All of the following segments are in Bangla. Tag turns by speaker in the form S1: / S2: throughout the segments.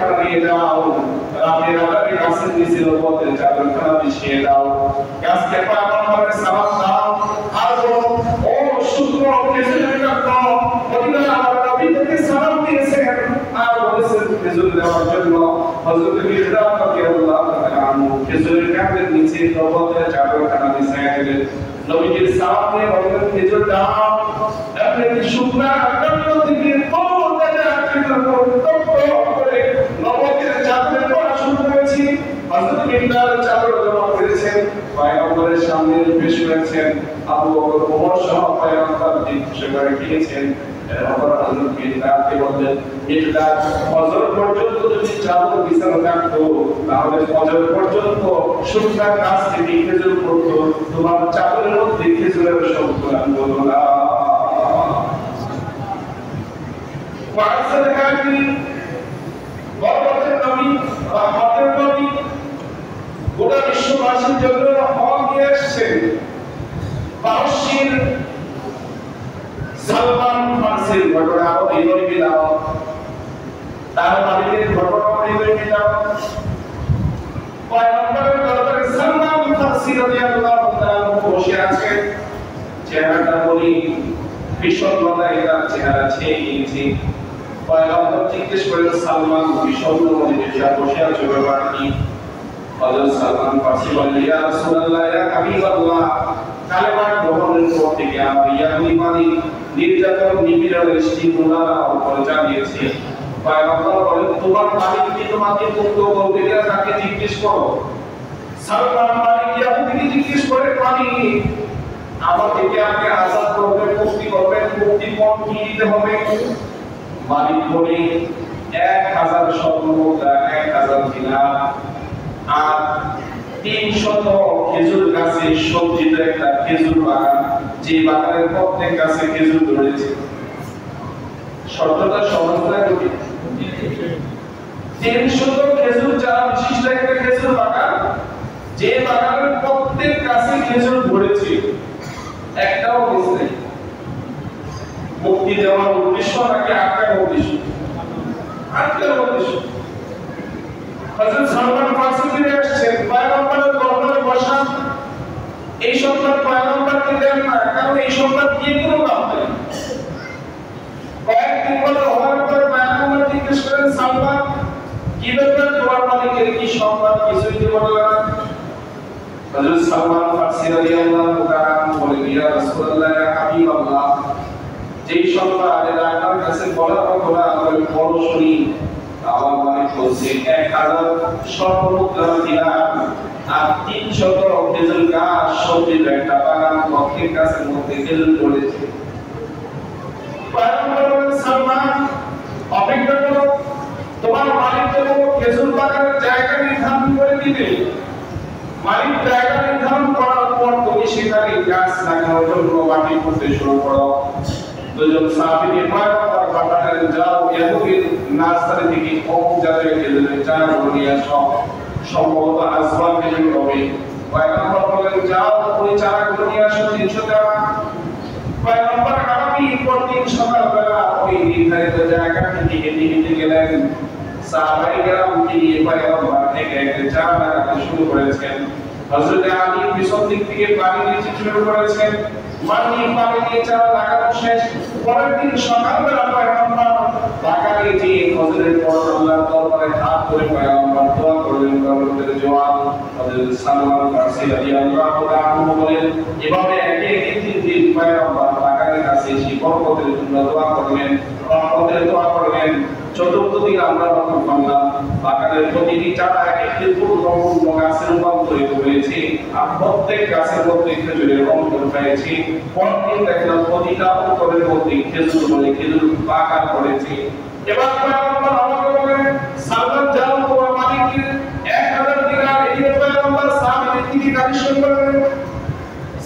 S1: চাদরখানা নিয়ে যাও, রাতের আধারে গাছের নিচে নবুয়তের চাদরখানা বিছিয়ে দাও, গাছকে পয়গম্বরের সালাম দাও, আর বলো ও শুকনো খেজুরের গাছ, মদিনার আমার নবী থেকে সালাম দিয়েছেন আর বলেছেন খেজুর দেওয়ার জন্য। হযরত মির্জা রাদিয়াল্লাহু তাআলা আনহু খেজুরের গাছের নিচে নবুয়তের চাদরখানা বিছিয়ে দিলেন। নবীজির সালাম দিয়ে বললেন খেজুর দাও। আপনি শুকনা কাণ্ড থেকে তোড়া খেজুর করে নবুয়তের চাদর পরা শুরু করেছি। হযরত মির্জার চাদর জমা করেছেন, পয়গম্বরের সামনে পেশ করেছেন, আবু বকর ওমর সহ পয়গম্বর দিকে করে গিয়েছেন। এরপর হযরত মির্জাকে বললেন, মির্জা ফজর পর্যন্ত যদি চাদর বিছানো থাকতো তাহলে ফজর পর্যন্ত শুকনা গাছ থেকে খেজুর পড়তো, তোমার চাদরের মধ্যে খেজুরের শব্দ আনবো না। ওয়াসের কাহিনী বরকতের নবী, রহমতের নবী, গোটা বিশ্ববাসীর জন্য রহমত নিয়ে এসেছেন। পারস্যের সালমান ফার্সির ঘটনা হৃদয় বিলাও, তার বাড়িতে ঘটনা হৃদয় বিলাও। পয়গম্বরের দরবারে সালমান ফার্সি রাদিয়াল্লাহু তাআলা বসে আছেন, চেহারাটা বলি বিষণ্ণতায় তার চেহারা ছেয়ে গিয়েছে। পয়গম্বর জিজ্ঞেস করেন, সালমান বিষণ্ণ মনে বসে আছো, ব্যাপার কি? হযরত সালমান ফার্সি বললেন, ইয়া রাসূলুল্লাহ, ইয়া হাবিবাল্লাহ, কালেমা গ্রহণের পর থেকে আমার ইয়াহুদী নির্যাতন নিপীড়নের স্টিমুলার উপর চালিয়েছে। পয়গম্বর বলেন, তোমার মালিক কি তোমাকে মুক্ত করবে কিনা তাকে জিজ্ঞেস করো। সালমান মালিক ইয়াহুদীকে জিজ্ঞেস করে, মালিক আমাকে কি আপনি আযাদ করবেন, মুক্তি করবেন, মুক্তি পণ কি দিতে হবে? মালিক বলে 1000 স্বর্ণ মুদ্রা, 1000 দিনার আর 300 খেজুর গাছে সজ্জিত একটা খেজুর বাগান, যে বাগানের প্রত্যেক গাছে খেজুর ধরেছে। শর্তটা সহজ না কঠিন? 300 খেজুর চারা বিশিষ্ট একটা খেজুর বাগান, যে বাগানের প্রত্যেক গাছে খেজুর ধরেছে, একটাও মিস নেই। মুক্তি দেওয়ার উদ্দেশ্য নাকি আটকার উদ্দেশ্য? আটকার উদ্দেশ্য। হযরত সালমান ফার্সি ফিরে আসছেন, পয়গম্বরের দরবারে বসা। এই সংবাদ পয়গম্বরকে দেন না, কারণ এই সংবাদ দিয়ে কোনো লাভ নেই। কয়েকদিন পর হওয়ার পর পয়গম্বর জিজ্ঞেস করেন, সালমান কি ব্যাপার, তোমার মালিকের কি সংবাদ? কিছুই তো বলল না। হযরত সালমান ফার্সি রাদিয়াল্লাহু তাআলা বলেন, ইয়া রাসূলুল্লাহ, ইয়া হাবিবাল্লাহ, যেই সংবাদ আপনার কাছে বলার কথা না আমি বড় শুনি। আমার মালিক বলছে 1000 স্বর্ণ মুদ্রা দিলাম আর 300 খেজুর গাছ সজ্জিত একটা বাগান, প্রত্যেক গাছের মধ্যে খেজুর ধরেছে। পয়গম্বর বলেন, সালমান অপেক্ষা করো, তোমার মালিক তো খেজুর বাগানের জায়গা নির্ধারণ করে দিবে। মালিক জায়গা নির্ধারণ করার পর তুমি সেখানে গাছ লাগানোর জন্য মাটি করতে শুরু করো। দুজন সাহাবী পয়গম্বর পাঠালেন, যাও ইয়াহুদীর নার্সারি থেকে অমুক জাতের খেজুরের চারাগুলো নিয়ে আসো, সম্ভবত আসবাব খেজুর হবে। পয়গম্বর বললেন, যাও ওই চারাগুলো নিয়ে আসো, 300 চারা। পয়গম্বর আগামী পরদিন সকালবেলা ওই নির্ধারিত জায়গা থেকে হেঁটে হেঁটে গেলেন। সাহাবায়ে কেরামকে নিয়ে পয়গম্বর থেকে একটা চারা লাগাতে শুরু করেছেন। হযরত আলী পিছন দিক থেকে পানি দিতে শুরু করেছেন। পানি দিয়ে চারা লাগানো শেষ। পরের দিন সকালবেলা পয়গম্বর বাগানে গিয়ে ফজরের পর আল্লাহর দরবারে হাত ধরে পয়গম্বর দোয়া করলেন, বরকতের জওয়াব। হযরত সালমান ফার্সি রাদিয়াল্লাহু তাআলা বলেন, এভাবে একে একে 3 দিন পয়গম্বর বাগানের কাছে এসে বরকতের জন্য দোয়া করলেন, রহমতের দোয়া করলেন। চতুর্থ দিন আমরা লক্ষ্য করলাম বাগানের প্রতিটি চারা একটি পূর্ণ গাছের রূপান্তরিত হয়েছে আর প্রত্যেক গাছের মধ্যে খেজুরের অঙ্কুর হয়েছে। পরদিন দেখলাম প্রতিটা অঙ্কুরের মধ্যে খেজুর বলে খেজুর বাগান করেছে। এবার পয়গম্বর আমাকে বলেন, সালমান যাও তোমার মালিককে 1000 দিনার দিয়ে পয়গম্বর সাহাবীদের থেকে কালেকশন করলেন।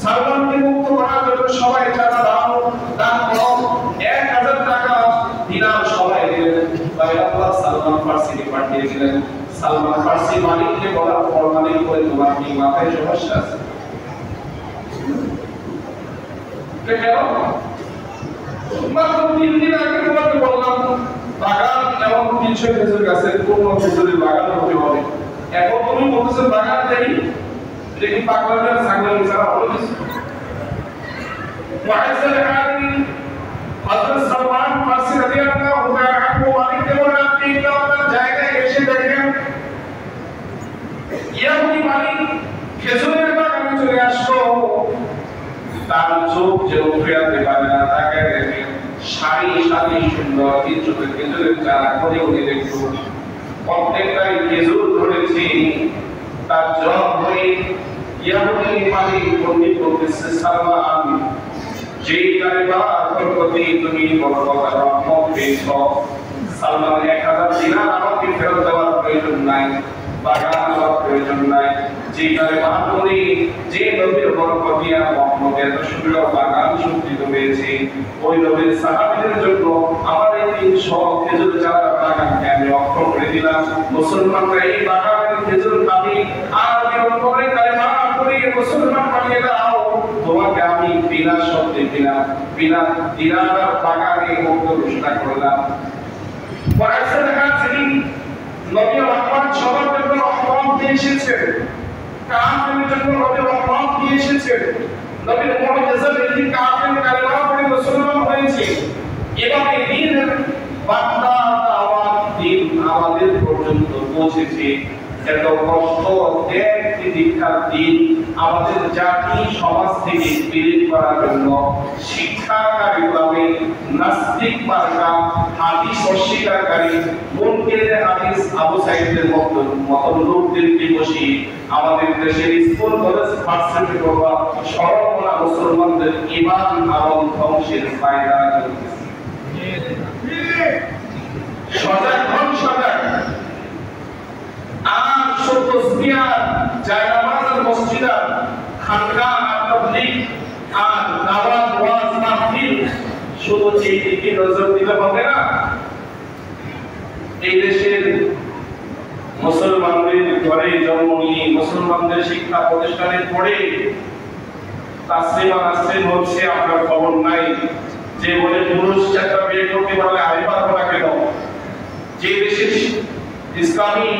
S1: সালমানকে মুক্ত করার জন্য সবাই চাঁদা দান করো, 1000 টাকা দিনার সবাই দিলেন। পয়গম্বর সালমান ফার্সিকে পাঠিয়ে দিলেন। সালমান ফার্সি মালিককে বলার পর মালিক বলে, তোমার কি মাথায় সমস্যা আছে? কেন? মাত্র 3 দিন আগে তোমাকে বললাম বাগান যেমন 300 খেজুর গাছের পূর্ণ খেজুরের বাগান হতে হবে। এখন তুমি বলতেছো বাগান দেই, এটা কি পাগলের ছাগলের ছাড়া হলো কিছু? ওয়াইসাল হাদি হযরত সালমান ফারসি রাদিয়াল্লাহু তাআলা আনহু মালিক বলেন, আপনি আপনার জায়গায় এসে দেখেন ইয়াহুদি মালিক খেজুরের বাগানে চলে আসলো, তার চোখ যে ফেরাতে পারে না, তাকে দেখে সারি সারি সুন্দর খেজুরের চারা করে উনি দেখতো প্রত্যেকটাই খেজুর ধরেছে। তার জব হয়ে ইয়াহুদি মালিক পণ্ডিত বলতেছে, সালমান যেই কারিবার প্রতি তুমি বড় বড় রহমত পেয়েছ, সালমান 1000 দিনার আমাকে ফেরত দেওয়ার প্রয়োজন নাই, বাগান দেওয়ার প্রয়োজন নাই। যে কারিবার তুমি যে নবীর বরকত দিয়া মুহাম্মদ এত সুন্দর বাগান সজ্জিত হয়েছে, ওই নবীর সাহাবীদের জন্য আমার এই 300 খেজুর চারা বাগানকে আমি অক্ষম করে দিলাম। মুসলমানরা এই বাগানের খেজুর খাবি আর বিরোধ করে কারিবার করে মুসলমান বানিয়ে দাও, তোমাকে আমি বিনা শব্দে বিনা দিনার বাগানে মুক্ত ঘোষণা করলাম। ওয়াইসাল হাদি নবী রহমত সবার জন্য রহমত দিয়ে এসেছেন, কাফেরদের জন্য নবী রহমত দিয়ে এসেছেন। নবীর মুজিজা দেখি কাফের কালেমা পড়ে মুসলমান হয়েছে। এভাবে দ্বীনের বার্তা দাওয়াত দিন আমাদের পর্যন্ত পৌঁছেছে। এত কষ্ট ত্যাগ দীক্ষার দিন আমাদের জাতি সমাজ থেকে বিলীন করার জন্য শিক্ষা কারিকুলামে নাস্তিক মার্কা হাদিস অস্বীকারী মুনকির হাদিস আবু সাঈদের মতো লোকদেরকে বসিয়ে আমাদের দেশের স্কুল কলেজ ভার্সিটি পড়ুয়া সরলমনা মুসলমানদের ঈমান আমল ধ্বংসের ফায়দা চলতেছে। সজাগ হন, সজাগ। আর তসবিহার জায়নামাজ আর মসজিদার খানকা আর তাবলীগ আর দাওয়াত ওয়াজ মাহফিল শুধু এই দিকে নজর দিলে হবে না। এই দেশের মুসলমানদের ঘরে জন্ম নিয়ে মুসলমানদের শিক্ষা প্রতিষ্ঠানে পড়ে তাসলিমা নাসরিন হচ্ছে, আপনার খবর নাই। যে বলে পুরুষ একটা বিয়ে করতে পারলে আমি পারবো না কেন? যে দেশে ইসলামী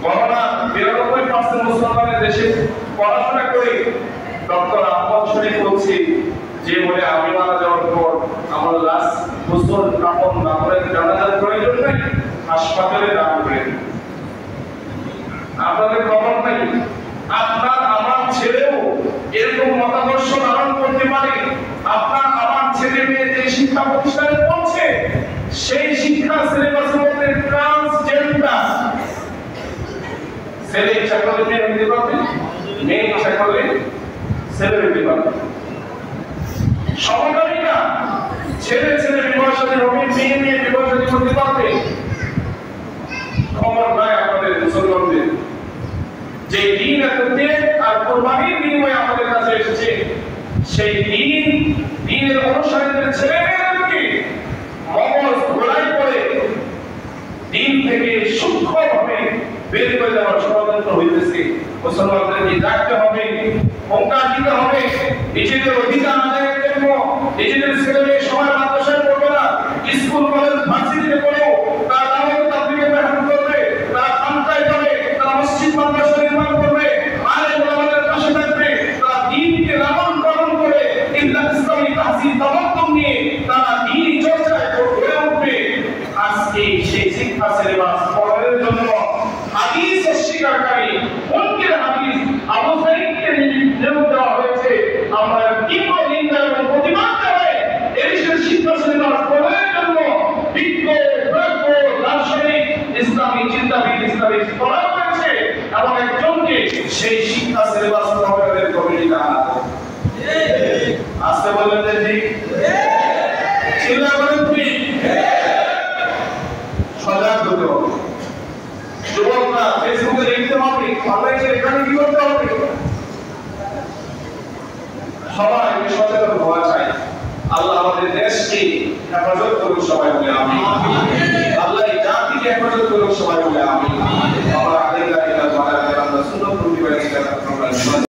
S1: গণনা 92% মুসলমানের দেশে পড়াশোনা করে ডক্টর আহমদ শরীফ বলছে, যে বলে আমি মারা যাওয়ার পর আমার লাশ গোসল কাফন না করে জানাজার প্রয়োজন নাই, হাসপাতালে দান করে দিন। আপনাদের খবর নাই? আপনার আমার ছেলেও এরকম মতাদর্শ ধারণ করতে পারে। আপনার আমার ছেলে মেয়ে যে শিক্ষা প্রতিষ্ঠানে পড়ছে, সেই শিক্ষা সিলেবাসের মধ্যে ট্রান্সজেন্ডার, ছেলে ইচ্ছা করলে মেয়ে হতে পারবে, মেয়ে ইচ্ছা করলে ছেলে হতে পারবে। সমকামিতা, ছেলে ছেলে বিবাহ সাথে হবে, মেয়ে মেয়ে বিবাহ সাথে করতে পারবে। খবর নাই আমাদের মুসলমানদের। যে দিন এত ত্যাগ আর কোরবানির বিনিময়ে আমাদের কাছে এসেছে, সেই দিনের অনুসারীদের ছেলেমেয়েদেরকে মগজ ঘোলাই করে দিন থেকে সূক্ষ্মভাবে বের করে দেওয়ার ষড়যন্ত্র হইতেছে। মুসলমানদেরকে জাগতে হবে, হুঙ্কার দিতে হবে, নিজেদের অধিকার আদায়ের জন্য। নিজেদের ছেলে মেয়ে সবাই মাদ্রাসায় পড়বে না, স্কুল কলেজ ভার্সিটিতে পড়েও তারা দাওয়াত তাবলীগে মেহনত করবে, তারা খানকায় যাবে, তারা মসজিদ মাদ্রাসা নির্মাণ করবে, আলেম ওলামাদের পাশে থাকবে, তারা দ্বীনকে লালন পালন করে ইসলামী তাহসিল তামাদ্দুন নিয়ে তারা দ্বীন চর্চায় গড়ে উঠবে। আজকে সেই শিক্ষা সিলেবাস পড়ানোর জন্য হাদিস অস্বীকারী মুনকির হাদিস আবু সাঈদকে নিয়োগ দেওয়া হয়েছে। আমরা তীব্র নিন্দা এবং প্রতিবাদ জানাই। এদেশের শিক্ষা সিলেবাস পড়ানোর জন্য বিজ্ঞ, প্রাজ্ঞ, দার্শনিক, ইসলামী চিন্তাবিদ, ইসলামী স্কলার রয়েছে এবং একজনকে সেই শিক্ষা সিলেবাস প্রবর্তনের কমিটিতে আনা হবে। আসতে বললেন যে ঠিক, চিন্তা করেন ঠিক, সজাগ হতে হবে। যুবকরা ফেসবুকে লিখতে হবে, অনলাইনে এখানে কি করতে হবে? সবাই সচেতন হওয়া চাই। আল্লাহ আমাদের দেশকে হেফাজত করুক, সবাই বলে আমিন। আল্লাহ এই জাতিকে হেফাজত করুক, সবাই বলে আমিন। আমার আগে